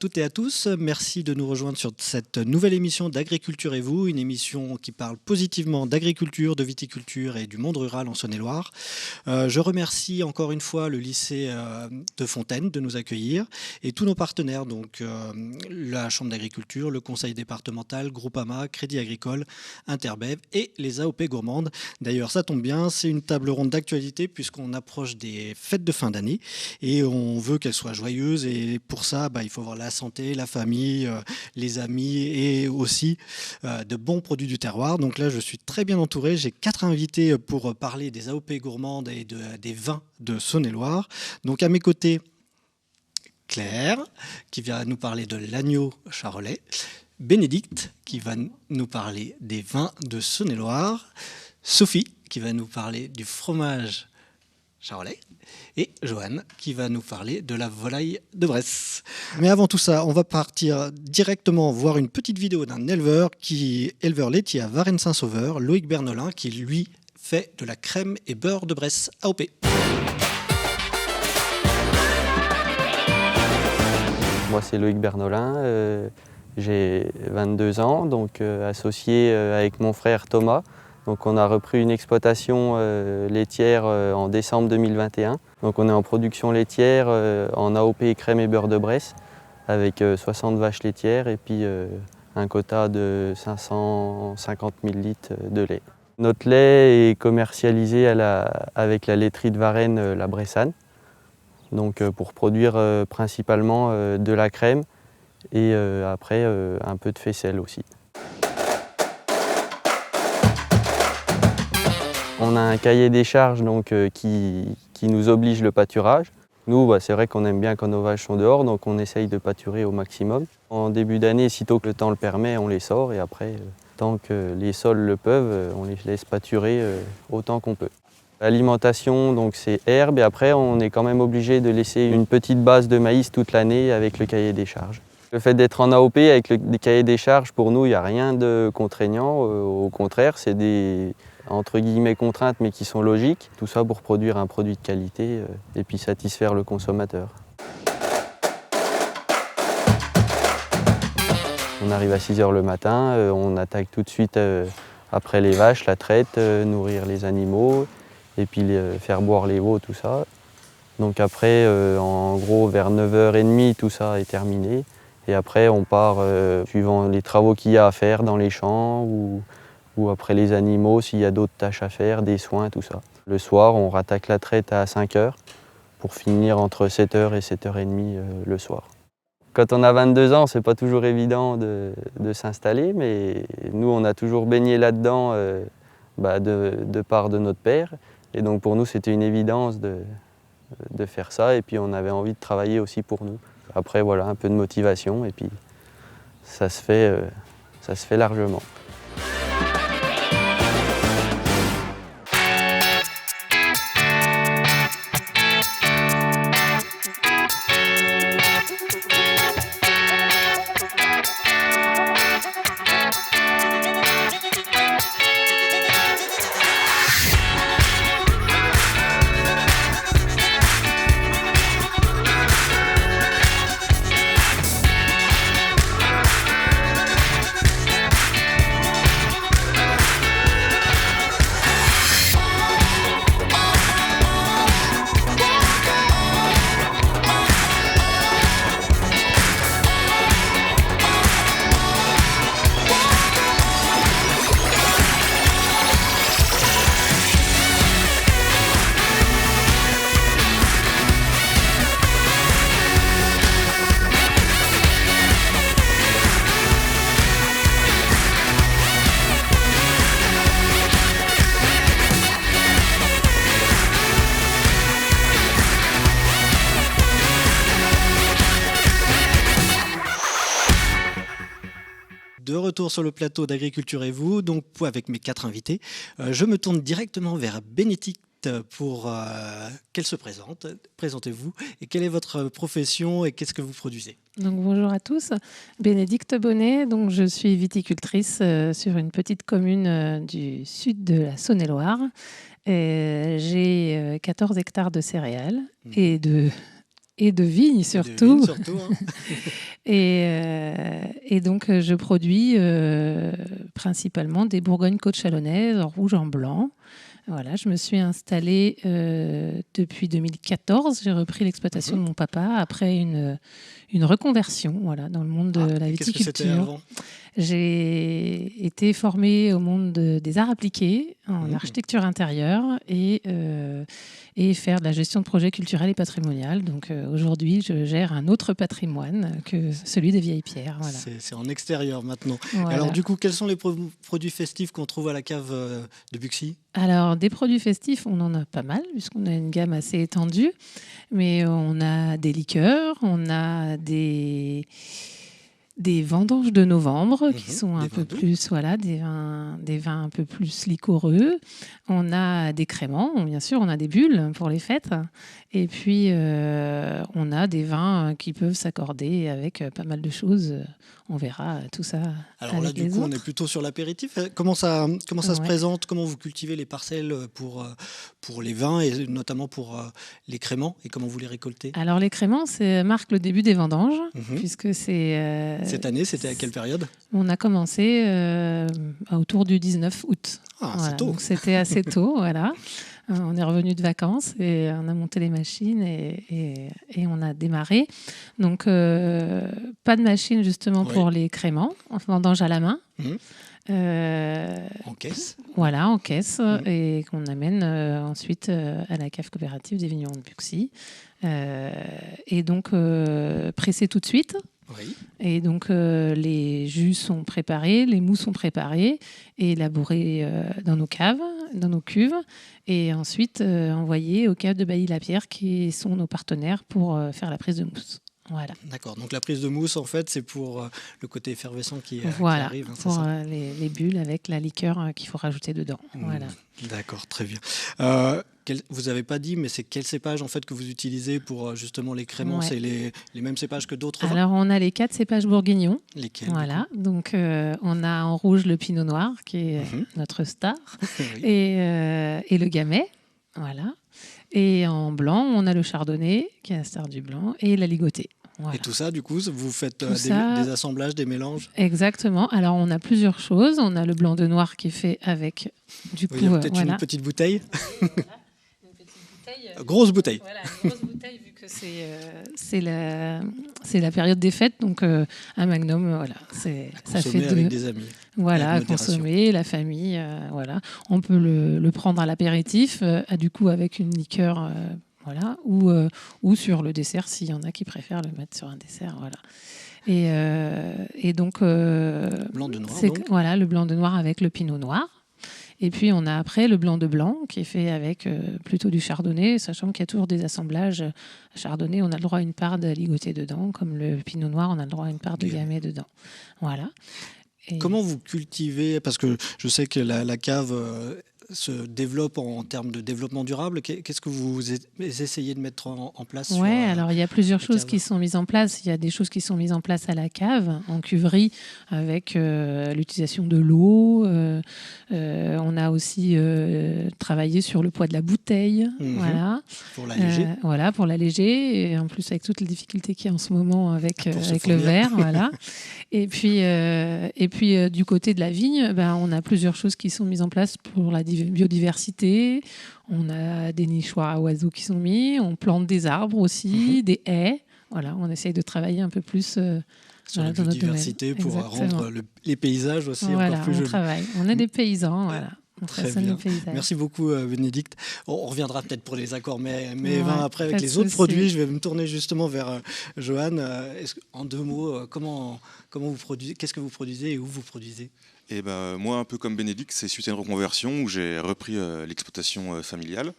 toutes et à tous, merci de nous rejoindre sur cette nouvelle émission d'Agriculture et vous, une émission qui parle positivement d'agriculture, de viticulture et du monde rural en Saône-et-Loire. Je remercie encore une fois le lycée de Fontaine de nous accueillir et tous nos partenaires, donc la Chambre d'agriculture, le Conseil départemental, Groupama, Crédit Agricole, Interbev et les AOP gourmandes. D'ailleurs, ça tombe bien, c'est une table ronde d'actualité puisqu'on approche des fêtes de fin d'année et on veut qu'elles soient joyeuses et pour ça, il faut voir la santé, la famille, les amis et aussi de bons produits du terroir. Donc là, je suis très bien entouré. J'ai 4 invités pour parler des AOP gourmandes et des vins de Saône-et-Loire. Donc à mes côtés, Claire, qui va nous parler de l'agneau charolais. Bénédicte, qui va nous parler des vins de Saône-et-Loire. Sophie, qui va nous parler du fromage charolais, et Joanne qui va nous parler de la volaille de Bresse. Mais avant tout ça, on va partir directement voir une petite vidéo d'un éleveur laitier à Varennes-Saint-Sauveur, Loïc Bernolin, qui lui fait de la crème et beurre de Bresse AOP. Moi c'est Loïc Bernolin, j'ai 22 ans, donc associé avec mon frère Thomas. Donc on a repris une exploitation laitière en décembre 2021. Donc on est en production laitière en AOP crème et beurre de Bresse avec 60 vaches laitières et puis un quota de 550 000 litres de lait. Notre lait est commercialisé avec la laiterie de Varennes, la Bressane, donc pour produire principalement de la crème et après un peu de faisselle aussi. On a un cahier des charges donc, qui nous oblige le pâturage. Nous, c'est vrai qu'on aime bien quand nos vaches sont dehors, donc on essaye de pâturer au maximum. En début d'année, sitôt que le temps le permet, on les sort et après, tant que les sols le peuvent, on les laisse pâturer autant qu'on peut. L'alimentation, donc c'est herbe et après on est quand même obligé de laisser une petite base de maïs toute l'année avec le cahier des charges. Le fait d'être en AOP avec le cahier des charges, pour nous, il n'y a rien de contraignant. Au contraire, c'est des entre guillemets contraintes mais qui sont logiques. Tout ça pour produire un produit de qualité et puis satisfaire le consommateur. On arrive à 6 h le matin, on attaque tout de suite après les vaches, la traite, nourrir les animaux et puis faire boire les veaux, tout ça. Donc après, en gros, vers 9 h 30, tout ça est terminé. Et après, on part suivant les travaux qu'il y a à faire dans les champs ou après les animaux, s'il y a d'autres tâches à faire, des soins, tout ça. Le soir, on rattaque la traite à 5 h pour finir entre 7 h et 7 h 30 le soir. Quand on a 22 ans, c'est pas toujours évident de s'installer, mais nous, on a toujours baigné là-dedans de part de notre père. Et donc pour nous, c'était une évidence de faire ça et puis on avait envie de travailler aussi pour nous. Après, voilà, un peu de motivation et puis ça se fait largement. De retour sur le plateau d'Agriculture et vous, donc avec mes 4 invités, je me tourne directement vers Bénédicte pour qu'elle se présente. Présentez-vous et quelle est votre profession et qu'est-ce que vous produisez? Donc, bonjour à tous, Bénédicte Bonnet, donc je suis viticultrice sur une petite commune du sud de la Saône-et-Loire. J'ai 14 hectares de céréales et de et de vignes surtout. Vignes surtout, hein. Et donc, je produis principalement des Bourgognes-Côte chalonnaises en rouge, en blanc. Voilà, je me suis installée depuis 2014. J'ai repris l'exploitation de mon papa après une reconversion, voilà, dans le monde de la Qu'est-ce que c'était viticulture. avant? J'ai été formée au monde des arts appliqués, en architecture intérieure et faire de la gestion de projets culturels et patrimonial. Donc aujourd'hui, je gère un autre patrimoine que celui des vieilles pierres. Voilà. C'est en extérieur maintenant. Voilà. Alors du coup, quels sont les produits festifs qu'on trouve à la cave de Buxy? Alors, des produits festifs, on en a pas mal, puisqu'on a une gamme assez étendue. Mais on a des liqueurs, on a des vendanges de novembre qui sont un peu plus, voilà, des vins un peu plus liquoreux. On a des créments, bien sûr, on a des bulles pour les fêtes. Et puis, on a des vins qui peuvent s'accorder avec pas mal de choses. On verra tout ça. Alors là, du coup, on est plutôt sur l'apéritif. Comment ça se présente? Comment vous cultivez les parcelles pour les vins et notamment pour les créments, et comment vous les récoltez? Alors, les créments, marque le début des vendanges, puisque c'est... Cette année, c'était à quelle période? On a commencé autour du 19 août. Ah, voilà, c'est tôt. donc c'était assez tôt, voilà. On est revenu de vacances et on a monté les machines et on a démarré. Donc, pas de machine justement pour les créments, en vendange à la main. En caisse. Voilà, en caisse, et qu'on amène ensuite à la cave coopérative des vignerons de Buxy. Et donc, pressé tout de suite. Oui. Et donc, les jus sont préparés, les mous sont préparés et élaborés dans nos caves, dans nos cuves, et ensuite envoyés aux caves de Bailly-la-Pierre, qui sont nos partenaires pour faire la prise de mousse. Voilà. D'accord, donc la prise de mousse, en fait, c'est pour le côté effervescent qui arrive. Hein, pour les bulles avec la liqueur qu'il faut rajouter dedans. Voilà. D'accord, très bien. Vous n'avez pas dit, mais c'est quel cépage en fait que vous utilisez pour justement les créments? C'est les mêmes cépages que d'autres vins? Alors, on a les 4 cépages bourguignons. Lesquels? Voilà, donc on a en rouge le pinot noir, qui est notre star, et le gamay. Voilà. Et en blanc, on a le chardonnay, qui est la star du blanc, et la ligotée. Voilà. Et tout ça, du coup, vous faites des assemblages, des mélanges? Exactement. Alors, on a plusieurs choses. On a le blanc de noir qui est fait avec, du coup... peut-être une petite bouteille. Voilà. Une petite bouteille. Grosse bouteille. Voilà, une grosse bouteille, vu que c'est la période des fêtes. Donc, un magnum, voilà. Ça fait avec des amis. Voilà, à consommer, la famille, voilà. On peut le prendre à l'apéritif, du coup, avec une liqueur... voilà, ou sur le dessert, s'il y en a qui préfèrent le mettre sur un dessert. Voilà. Et donc, blanc de noir, voilà, le blanc de noir avec le pinot noir. Et puis, on a après le blanc de blanc qui est fait avec plutôt du chardonnay, sachant qu'il y a toujours des assemblages. Chardonnay, on a le droit à une part de ligoté dedans, comme le pinot noir, on a le droit à une part de gamay dedans. Voilà. Et... Comment vous cultivez? Parce que je sais que la cave... se développe en termes de développement durable. Qu'est-ce que vous essayez de mettre en place? Oui, alors il y a plusieurs choses qui sont mises en place. Il y a des choses qui sont mises en place à la cave, en cuverie, avec l'utilisation de l'eau. On a aussi travaillé sur le poids de la bouteille. Voilà. Pour l'alléger. Voilà, pour l'alléger. Et en plus, avec toutes les difficultés qu'il y a en ce moment avec le verre. Voilà. Et puis du côté de la vigne, on a plusieurs choses qui sont mises en place pour la biodiversité. On a des nichoirs à oiseaux qui sont mis, on plante des arbres aussi, des haies. Voilà, on essaye de travailler un peu plus sur la biodiversité pour rendre les paysages aussi encore plus jolis. On est des paysans, voilà. Très bien. Merci beaucoup, Bénédicte. On reviendra peut-être pour les accords mais vins après avec les autres produits. Je vais me tourner justement vers Johan. En 2 mots, comment vous produisez, qu'est-ce que vous produisez et où vous produisez? Moi, un peu comme Bénédicte, c'est suite à une reconversion où j'ai repris l'exploitation familiale.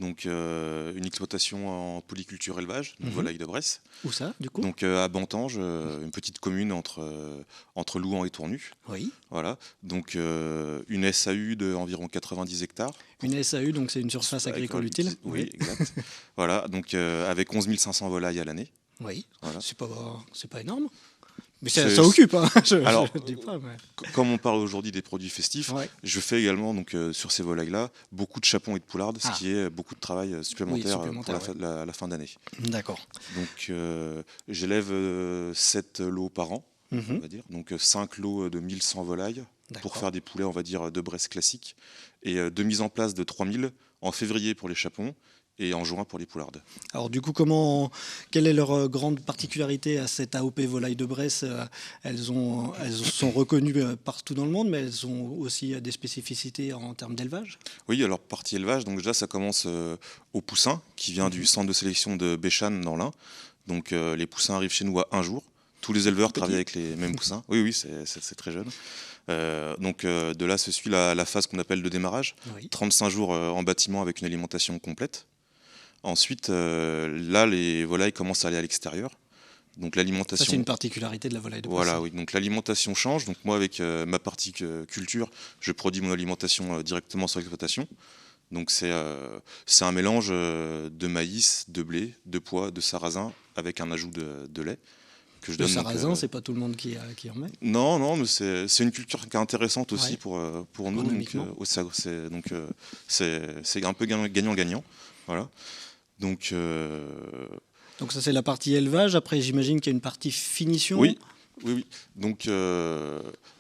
Donc une exploitation en polyculture élevage, donc volaille de Bresse. Où ça, du coup? Donc à Bantange, une petite commune entre Louhans et Tournu. Oui. Voilà. Donc une SAU d'environ 90 hectares. Une SAU, donc c'est une surface agricole utile. Oui, exact. Voilà, donc avec 11 500 volailles à l'année. Oui. Voilà. C'est pas énorme. Mais ça occupe, hein. Alors, je dis pas, mais... Comme on parle aujourd'hui des produits festifs, Ouais. je fais également donc, sur ces volailles-là beaucoup de chapons et de poulardes, ce qui est beaucoup de travail supplémentaire pour la fin d'année. D'accord. Donc j'élève 7 lots par an, on va dire. Donc 5 lots de 1100 volailles pour faire des poulets, on va dire, de Bresse classiques. Et de mise en place de 3000 en février pour les chapons et en juin pour les poulardes. Alors du coup, quelle est leur grande particularité à cette AOP volaille de Bresse? Elles sont reconnues partout dans le monde, mais elles ont aussi des spécificités en termes d'élevage? Oui, alors partie élevage, donc déjà ça commence au poussin, qui vient du centre de sélection de Béchane dans l'Ain. Donc les poussins arrivent chez nous à un jour. Tous les éleveurs travaillent avec les mêmes poussins. Oui, c'est très jeune. Donc de là se suit la phase qu'on appelle de démarrage. Oui. 35 jours en bâtiment avec une alimentation complète. Ensuite, là, les volailles commencent à aller à l'extérieur. Donc l'alimentation. Ça, c'est une particularité de la volaille de Bresse. Voilà, oui. Donc l'alimentation change. Donc moi, avec ma partie culture, je produis mon alimentation directement sur l'exploitation. Donc c'est un mélange de maïs, de blé, de pois, de sarrasin, avec un ajout de lait. Que je donne, sarrasin, c'est pas tout le monde qui en met. Non, mais c'est une culture qui est intéressante aussi pour nous. C'est un peu gagnant-gagnant. Voilà. Donc ça, c'est la partie élevage. Après, j'imagine qu'il y a une partie finition. Oui. Donc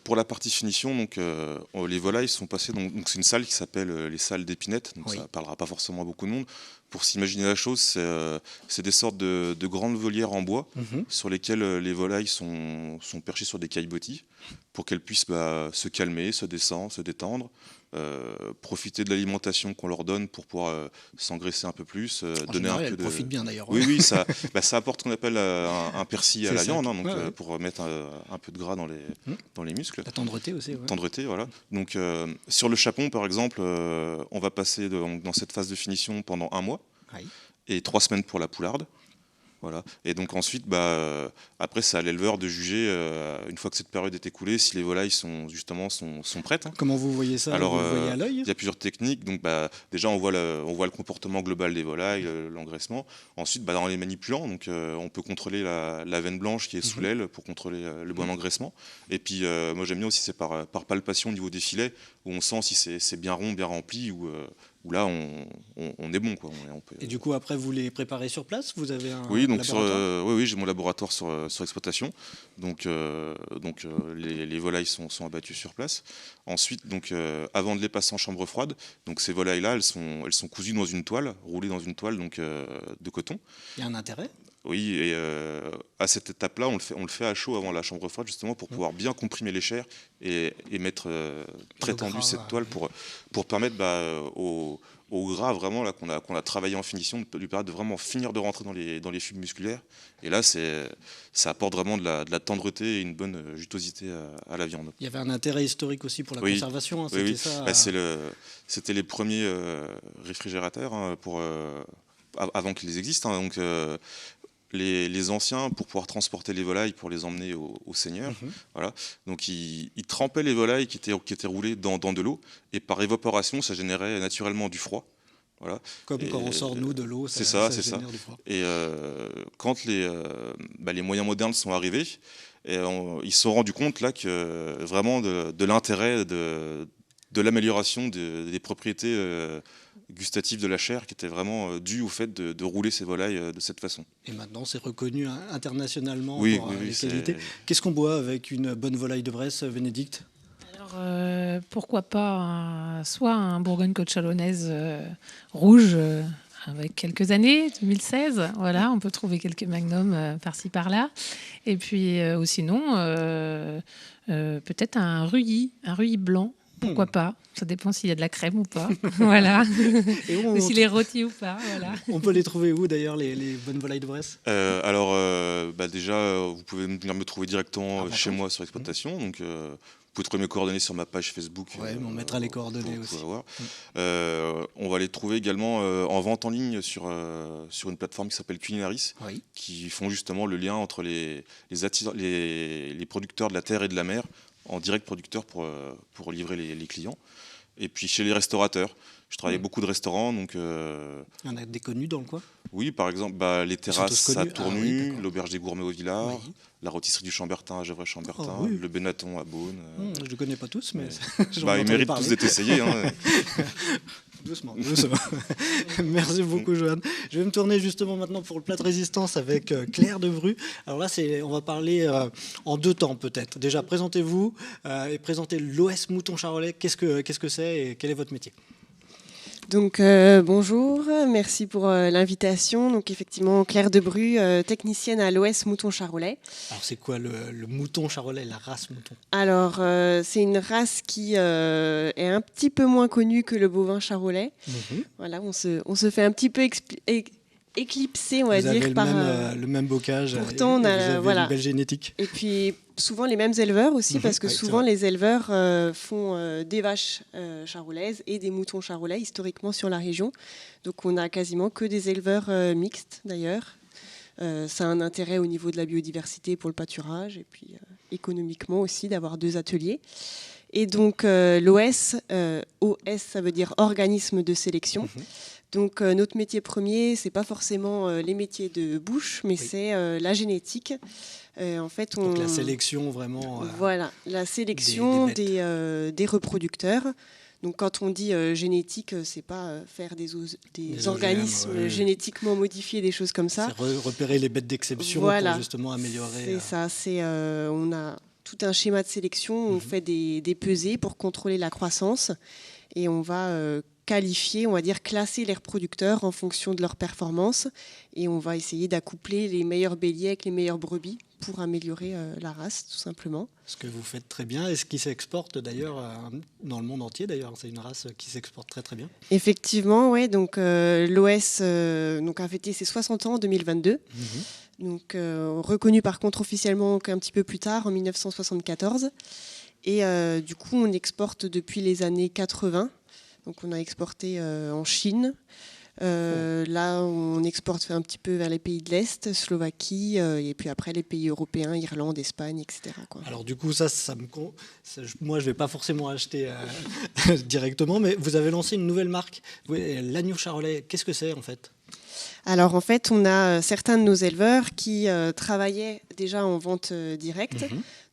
pour la partie finition, donc les volailles sont passées. Donc c'est une salle qui s'appelle les salles d'Épinette. Donc ça parlera pas forcément à beaucoup de monde. Pour s'imaginer la chose, c'est des sortes de grandes volières en bois sur lesquelles les volailles sont perchées sur des caillebotis pour qu'elles puissent se calmer, se descendre, se détendre. Profiter de l'alimentation qu'on leur donne pour pouvoir s'engraisser un peu plus, donner un peu de. Profite bien d'ailleurs. Oui, ça apporte ce qu'on appelle un persil à la viande, donc pour mettre un peu de gras dans les muscles. La tendreté aussi. Ouais. Tendreté, voilà. Donc sur le chapon, par exemple, on va passer dans cette phase de finition pendant 1 mois et 3 semaines pour la poularde. Voilà. Et donc ensuite, après, c'est à l'éleveur de juger, une fois que cette période est écoulée, si les volailles sont prêtes. Comment vous voyez ça? Alors, vous le voyez à l'œil? il y a plusieurs techniques. Donc, déjà, on voit le comportement global des volailles, l'engraissement. Ensuite, dans les manipulants, donc, on peut contrôler la veine blanche qui est sous l'aile pour contrôler le bon engraissement. Et puis, moi, j'aime bien aussi, c'est par palpation au niveau des filets, où on sent si c'est bien rond, bien rempli, ou là on est bon, quoi. On peut... Et du coup après vous les préparez sur place? Vous avez un laboratoire? Oui, j'ai mon laboratoire sur exploitation. Donc les volailles sont abattues sur place. Ensuite, donc avant de les passer en chambre froide, donc ces volailles là elles sont cousues dans une toile, roulées dans une toile donc de coton. Il y a un intérêt? Oui, et à cette étape-là, on le fait à chaud avant la chambre froide, justement, pour pouvoir bien comprimer les chairs et mettre très tendu cette toile pour permettre au gras vraiment là qu'on a travaillé en finition, de lui permettre de vraiment finir de rentrer dans les fibres musculaires. Et là, ça apporte vraiment de la tendreté et une bonne jutosité à la viande. Il y avait un intérêt historique aussi pour la conservation. Hein, oui. Ça, c'était les premiers réfrigérateurs avant qu'ils existent. Hein, donc les anciens, pour pouvoir transporter les volailles pour les emmener au seigneur, voilà. Donc ils trempaient les volailles qui étaient roulées dans de l'eau, et par évaporation ça générait naturellement du froid. Voilà. Comme quand on sort nous de l'eau, c'est ça. Du froid. Et quand les moyens modernes sont arrivés, ils se sont rendus compte là que vraiment de l'intérêt de l'amélioration des propriétés gustatives de la chair, qui était vraiment due au fait de rouler ces volailles de cette façon. Et maintenant, c'est reconnu internationalement pour les qualités. Qu'est-ce qu'on boit avec une bonne volaille de Bresse, Bénédicte? Alors, pourquoi pas soit un Bourgogne-Côte chalonnaise rouge avec quelques années, 2016. Voilà, on peut trouver quelques magnums par-ci par-là. Et puis, ou sinon, peut-être un rullis blanc. Pourquoi pas? Ça dépend s'il y a de la crème ou pas. Voilà. Ou s'il est rôti ou pas. Voilà. On peut les trouver où d'ailleurs, les bonnes volailles de Bresse? Déjà, vous pouvez venir me trouver directement chez moi sur l'exploitation. Donc, vous pouvez trouver mes coordonnées sur ma page Facebook. On mettra les coordonnées aussi. On va les trouver également en vente en ligne sur une plateforme qui s'appelle Culinaris, qui font justement le lien entre les producteurs de la terre et de la mer en direct producteur pour livrer les clients. Et puis chez les restaurateurs, Je travaillais beaucoup de restaurants, donc... Il y en a des connus dans le coin? Oui, par exemple, les terrasses à Tournu, l'Auberge des Gourmets au Villard, Oui. la rôtisserie du Chambertin à Gevrey-Chambertin, Oui. le Benaton à Beaune. Je ne les connais pas tous, mais ils méritent tous d'être essayés. Hein. Doucement. Merci beaucoup, Johan. Je vais me tourner justement maintenant pour le plat de résistance avec Claire Devru. Alors là, on va parler en 2 temps peut-être. Déjà, présentez-vous et présentez l'OS Mouton Charolais. Qu'est-ce que c'est et quel est votre métier? Donc bonjour, merci pour l'invitation. Donc effectivement, Claire Devru, technicienne à l'OS Mouton Charolais. Alors c'est quoi le mouton charolais, la race mouton? Alors c'est une race qui est un petit peu moins connue que le bovin charolais. Voilà, on se fait un petit peu éclipser, on va dire, par le même bocage. Pourtant, vous avez une belle génétique. Et puis souvent les mêmes éleveurs aussi, parce que souvent les éleveurs font des vaches charolaises et des moutons charolais historiquement sur la région. Donc on a quasiment que des éleveurs mixtes d'ailleurs. Ça a un intérêt au niveau de la biodiversité pour le pâturage et puis économiquement aussi d'avoir 2 ateliers. Et donc l'OS, OS ça veut dire organisme de sélection. Donc notre métier premier, c'est pas forcément les métiers de bouche, mais c'est la génétique. En fait, donc la sélection vraiment. Voilà, la sélection des reproducteurs. Donc quand on dit génétique, c'est pas faire des organismes génétiquement modifiés, des choses comme ça. C'est repérer les bêtes d'exception pour justement améliorer. C'est ça. On a tout un schéma de sélection. On fait des pesées pour contrôler la croissance et on va qualifier, on va dire classer les reproducteurs en fonction de leur performance et on va essayer d'accoupler les meilleurs béliers avec les meilleures brebis pour améliorer la race tout simplement. Ce que vous faites très bien et ce qui s'exporte d'ailleurs dans le monde entier d'ailleurs, c'est une race qui s'exporte très très bien. Effectivement, oui, donc l'OS a fêté ses 60 ans en 2022. Donc reconnu par contre officiellement qu'un petit peu plus tard en 1974 et du coup on exporte depuis les années 80. Donc on a exporté en Chine. Là, on exporte un petit peu vers les pays de l'Est, Slovaquie, et puis après les pays européens, Irlande, Espagne, etc. quoi. Alors du coup, moi, je ne vais pas forcément acheter directement, mais vous avez lancé une nouvelle marque, l'agneau charolais. Qu'est-ce que c'est en fait ? Alors en fait, on a certains de nos éleveurs qui travaillaient déjà en vente directe,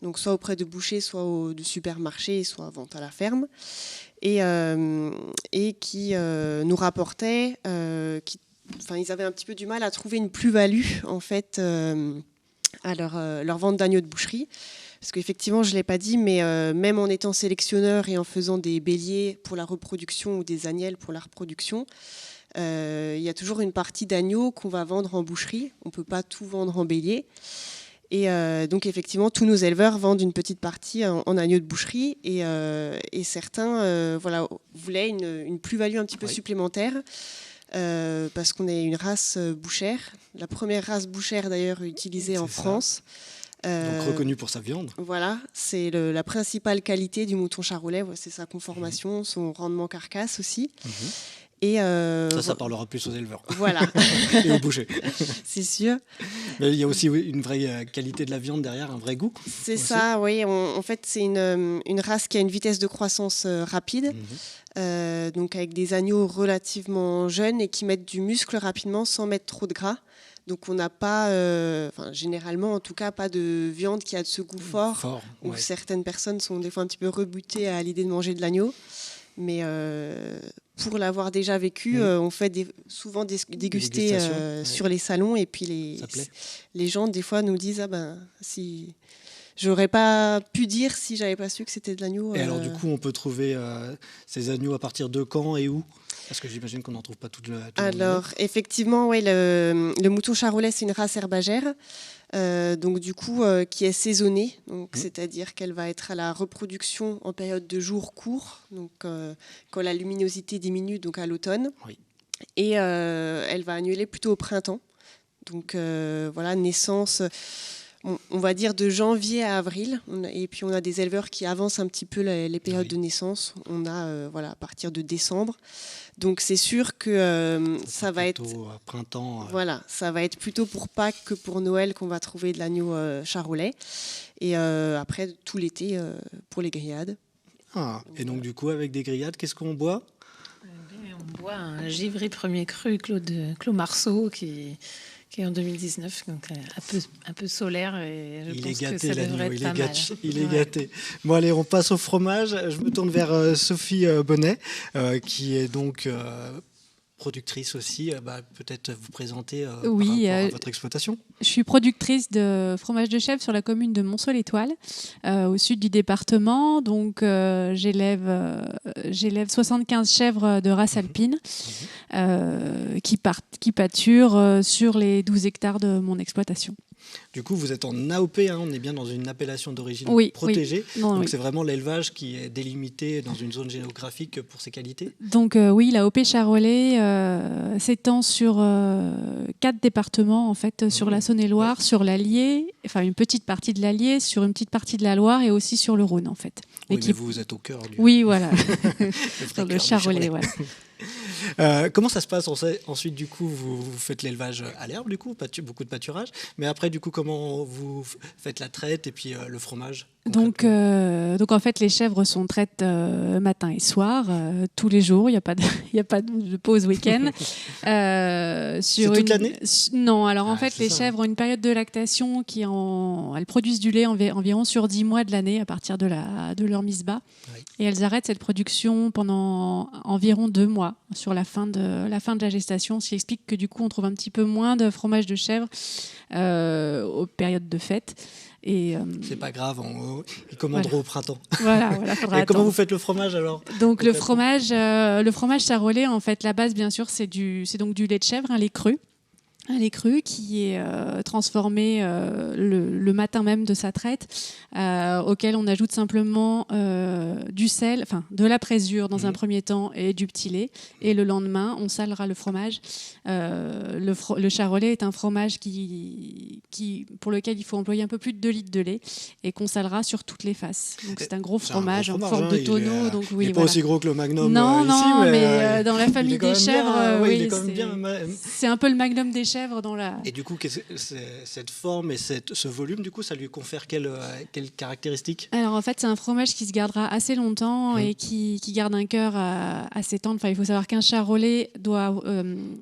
donc soit auprès de bouchers, soit de supermarchés, soit vente à la ferme. Et qui nous rapportaient ils avaient un petit peu du mal à trouver une plus-value en fait à leur vente d'agneaux de boucherie. Parce qu'effectivement, je ne l'ai pas dit, mais même en étant sélectionneur et en faisant des béliers pour la reproduction ou des agnelles pour la reproduction, il y a toujours une partie d'agneaux qu'on va vendre en boucherie. On ne peut pas tout vendre en bélier. Et donc effectivement, tous nos éleveurs vendent une petite partie en agneaux de boucherie et certains voulaient une plus-value un petit peu supplémentaire parce qu'on est une race bouchère, la première race bouchère d'ailleurs utilisée en France. Donc reconnue pour sa viande. Voilà, c'est la principale qualité du mouton charolais, c'est sa conformation, son rendement carcasse aussi. Et ça parlera plus aux éleveurs. Voilà. Et aux bouchers. C'est sûr. Mais il y a aussi une vraie qualité de la viande derrière, un vrai goût. C'est aussi ça, oui. En fait, c'est une race qui a une vitesse de croissance rapide, donc avec des agneaux relativement jeunes et qui mettent du muscle rapidement sans mettre trop de gras. Donc on n'a pas, généralement en tout cas, pas de viande qui a de ce goût fort où certaines personnes sont des fois un petit peu rebutées à l'idée de manger de l'agneau. Mais pour l'avoir déjà vécu, on fait souvent déguster sur les salons et puis les gens des fois nous disent si j'aurais pas pu dire si j'avais pas su que c'était de l'agneau. Et alors du coup on peut trouver ces agneaux à partir de quand et où ? Parce que j'imagine qu'on n'en trouve pas toute l'année. Alors effectivement, le mouton charolais c'est une race herbagère. Donc du coup qui est saisonnée, donc c'est-à-dire qu'elle va être à la reproduction en période de jours courts, donc quand la luminosité diminue, donc à l'automne, et elle va annuler plutôt au printemps. Donc naissance, on va dire de janvier à avril, et puis on a des éleveurs qui avancent un petit peu les périodes de naissance. On a à partir de décembre. Donc c'est sûr que ça va être printemps. Ça va être plutôt pour Pâques que pour Noël qu'on va trouver de l'agneau charolais. Et après tout l'été pour les grillades. Et donc du coup avec des grillades, qu'est-ce qu'on boit ? boit un Givry premier cru Claude Marceau qui est en 2019, donc un peu solaire. Et je pense que ça devrait être pas mal. Il est gâté. Bon, allez, on passe au fromage. Je me tourne vers Sophie Bonnet, qui est donc productrice aussi. Peut-être vous présenter par rapport à votre exploitation. Je suis productrice de fromage de chèvre sur la commune de Montceau-l'Étoile, au sud du département. Donc, j'élève 75 chèvres de race alpine qui pâturent sur les 12 hectares de mon exploitation. Du coup, vous êtes en AOP, on est bien dans une appellation d'origine protégée. Oui. Donc, c'est vraiment l'élevage qui est délimité dans une zone géographique pour ses qualités. Donc, oui, l'AOP Charolais s'étend sur 4 départements, en fait, sur la Saône-et-Loire, sur l'Allier, enfin une petite partie de l'Allier, sur une petite partie de la Loire et aussi sur le Rhône, en fait. Oui, mais vous êtes au cœur du... Oui, voilà. Sur le Charolais, voilà. Comment ça se passe ensuite, du coup, vous faites l'élevage à l'herbe, du coup, beaucoup de pâturage. Mais après, du coup, comment vous faites la traite et puis le fromage? Donc, en fait, les chèvres sont traites matin et soir, tous les jours. Il n'y a pas de pause week-end. C'est toute l'année? Non. Alors, en fait, les chèvres ont une période de lactation elles produisent du lait environ sur 10 mois de l'année à partir de leur mise bas. Oui. Et elles arrêtent cette production pendant environ 2 mois sur la fin de la gestation, ce qui explique que du coup, on trouve un petit peu moins de fromage de chèvre aux périodes de fête. Et c'est pas grave, ils commanderont au printemps. Voilà, faudra attendre. Comment vous faites le fromage alors? Donc le fromage charolais, en fait, la base bien sûr, c'est donc du lait de chèvre, un lait cru. Un lait cru qui est transformé le matin même de sa traite, auquel on ajoute simplement du sel, enfin de la présure dans un premier temps et du petit lait. Et le lendemain, on salera le fromage. Le charolais est un fromage pour lequel il faut employer un peu plus de 2 litres de lait et qu'on salera sur toutes les faces. Donc c'est un gros fromage en forme de tonneau. Donc, il n'est pas aussi gros que le Magnum non, ici. Mais dans la famille des chèvres, c'est un peu le Magnum des chèvres dans la... Et du coup, cette forme et ce volume, du coup, ça lui confère quelles caractéristiques? Alors en fait, c'est un fromage qui se gardera assez longtemps et qui garde un cœur assez tendre. Enfin, il faut savoir qu'un charolais doit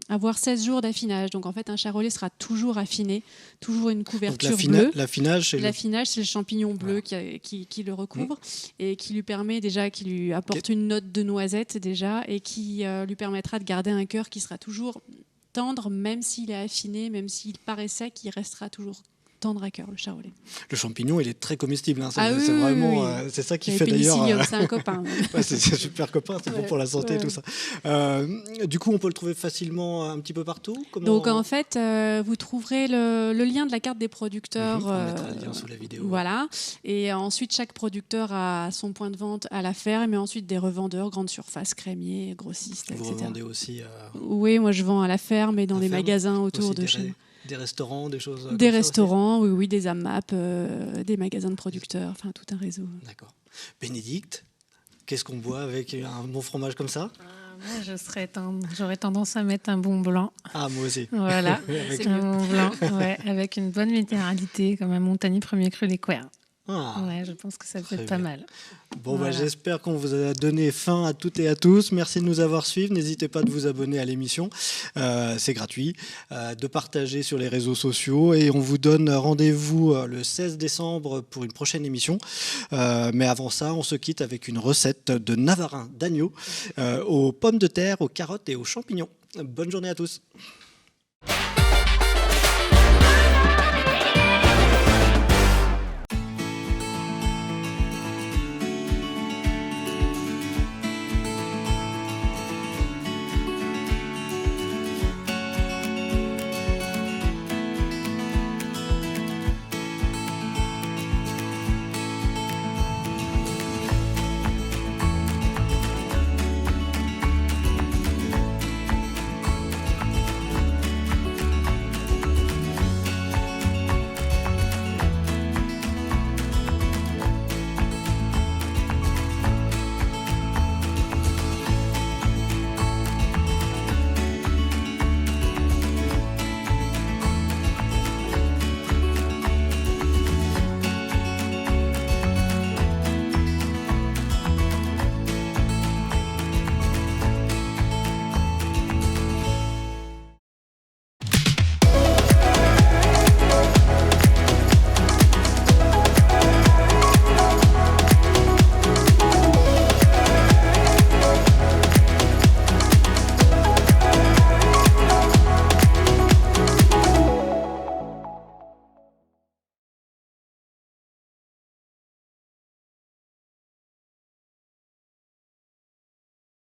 avoir 16 jours d'affinage. Donc en fait, un charolais sera toujours affiné, toujours une couverture bleue. L'affinage, c'est le champignon bleu qui le recouvre et qui lui permet déjà, qui lui apporte une note de noisette déjà et qui lui permettra de garder un cœur qui sera toujours tendre, même s'il est affiné, même s'il paraît sec, il restera toujours tendre à cœur, le charolais. Le champignon, il est très comestible. C'est vraiment, c'est ça qui fait d'ailleurs. C'est un copain. C'est un super copain, c'est bon pour la santé et tout ça. Du coup, on peut le trouver facilement un petit peu partout. Donc en fait, vous trouverez le lien de la carte des producteurs. On mettra le lien sous la vidéo. Voilà. Et ensuite, chaque producteur a son point de vente à la ferme, mais ensuite des revendeurs, grandes surfaces, crémiers, grossistes, etc. Vous revendez aussi Oui, moi je vends à la ferme et dans des magasins autour de chez nous. Des restaurants, des choses des restaurants, oui, des AMAP, des magasins de producteurs, enfin tout un réseau. D'accord. Bénédicte, qu'est-ce qu'on boit avec un bon fromage comme ça? Moi, j'aurais tendance à mettre un bon blanc. Ah, moi aussi. Voilà, c'est un bon blanc, avec une bonne minéralité, comme un Montagny premier cru Les Couers. Ouais, je pense que ça peut être pas mal. Bon, j'espère qu'on vous a donné faim à toutes et à tous. Merci de nous avoir suivis. N'hésitez pas de vous abonner à l'émission. C'est gratuit. De partager sur les réseaux sociaux. Et on vous donne rendez-vous le 16 décembre pour une prochaine émission. Mais avant ça, on se quitte avec une recette de navarin d'agneau aux pommes de terre, aux carottes et aux champignons. Bonne journée à tous.